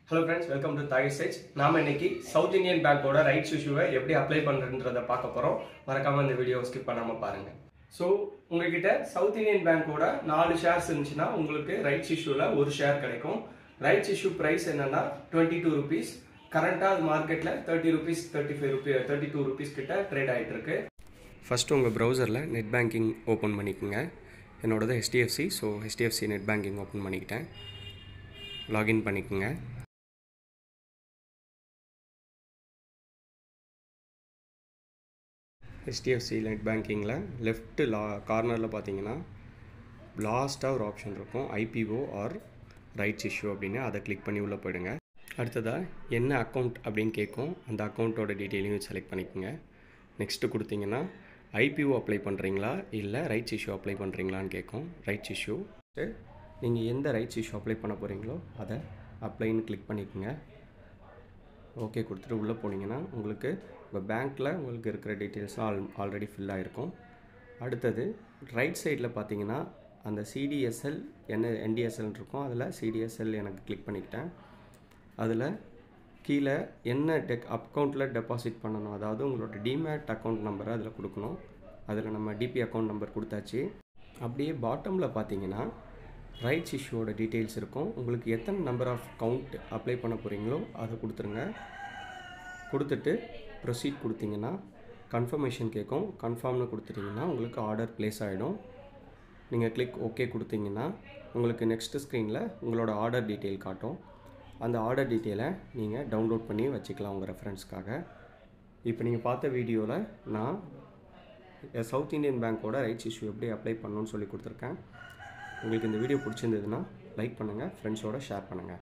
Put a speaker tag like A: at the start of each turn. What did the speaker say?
A: Hello friends, welcome to Thai Sage. நாம இன்னைக்கு south Indian பேங்கோட ரைட்ஸ் இஷ்யூவை எப்படி அப்ளை பண்றதுன்றத பார்க்க போறோம். மறக்காம இந்த வீடியோவை ஸ்கிப் பண்ணாம பாருங்க. ஸோ உங்ககிட்ட சவுத் இந்தியன் பேங்கோட 4 ஷேர்ஸ் இருந்துச்சுன்னா உங்களுக்கு ரைட்ஸ் இஷ்யூல ஒரு ஷேர் கிடைக்கும். ரைட்ஸ் இஷ்யூ பிரைஸ் என்னன்னா 22 rupees. கரண்டா மார்க்கெட்ல 30 rupees, 35 rupees, 32 rupees கிட்ட ட்ரேட் ஆயிட்டு இருக்கு. ஃபர்ஸ்ட் உங்க ப்ரௌசர்ல நெட் பேங்கிங் ஓபன் பண்ணிக்கோங்க. என்னோடது HDFC, so HDFC net banking open பண்ணிக்கிட்டேன். லாகின் பண்ணிக்கோங்க. HDFC நெட் பேங்கிங்கில் லெஃப்ட் கார்னரில் பார்த்தீங்கன்னா லாஸ்ட்டாக ஒரு ஆப்ஷன் இருக்கும், IPO ஆர் ரைட்ஸ் இஷ்யூ அப்படின்னு. அதை கிளிக் பண்ணி உள்ளே போயிடுங்க. அடுத்ததாக என்ன அக்கௌண்ட் அப்படின்னு கேட்கும், அந்த அக்கௌண்ட்டோட டீட்டெயிலையும் செலக்ட் பண்ணிக்கோங்க. நெக்ஸ்ட்டு கொடுத்தீங்கன்னா IPO அப்ளை பண்ணுறீங்களா இல்லை ரைட்ஸ் இஷ்யூ அப்ளை பண்ணுறீங்களான்னு கேட்கும். ரைட்ஸ் இஷ்யூ நீங்கள் எந்த ரைட்ஸ் இஷ்யூ அப்ளை பண்ண போகிறீங்களோ அதை அப்ளைன்னு கிளிக் பண்ணிக்கோங்க. ஓகே கொடுத்துட்டு உள்ளே போனீங்கன்னா உங்களுக்கு உங்கள் பேங்க்கில் உங்களுக்கு இருக்கிற டீட்டெயில்ஸ்லாம் ஆல்ரெடி ஃபில் ஆகிருக்கும். அடுத்தது ரைட் சைடில் பார்த்தீங்கன்னா அந்த CDSL என்ன NDSL இருக்கும், அதில் CDSL எனக்கு கிளிக் பண்ணிக்கிட்டேன். அதில் கீழே என்ன அக்கௌண்ட்டில் டெபாசிட் பண்ணணும், அதாவது உங்களோட டிமேட் அக்கௌண்ட் நம்பரை அதில் கொடுக்கணும். அதில் நம்ம DP அக்கௌண்ட் நம்பர் கொடுத்தாச்சு. அப்படியே பாட்டமில் பார்த்தீங்கன்னா ரைட்ஸ் இஷ்யூவோட டீட்டெயில்ஸ் இருக்கும். உங்களுக்கு எத்தனை நம்பர் ஆஃப் கவுண்ட் அப்ளை பண்ண போகிறீங்களோ அதை கொடுத்துருங்க. கொடுத்துட்டு ப்ரொசீட் கொடுத்தீங்கன்னா கன்ஃபர்மேஷன் கேட்கும். கன்ஃபார்ம்னு கொடுத்துட்டிங்கன்னா உங்களுக்கு ஆர்டர் ப்ளேஸ் ஆகிடும். நீங்கள் கிளிக் ஓகே கொடுத்தீங்கன்னா உங்களுக்கு நெக்ஸ்ட்டு ஸ்க்ரீனில் உங்களோட ஆர்டர் டீட்டெயில் காட்டும். அந்த ஆர்டர் டீட்டெயிலை நீங்கள் டவுன்லோட் பண்ணி வச்சுக்கலாம் உங்கள் ரெஃபரன்ஸ்க்காக. இப்போ நீங்கள் பார்த்த வீடியோவில் நான் சவுத் இந்தியன் பேங்க்கோட ரைட்ஸ் இஷ்யூ எப்படி அப்ளை பண்ணணும்னு சொல்லி கொடுத்துருக்கேன். உங்களுக்கு இந்த வீடியோ பிடிச்சிருந்ததுன்னா லைக் பண்ணுங்கள், ஃப்ரெண்ட்ஸோட ஷேர் பண்ணுங்கள்.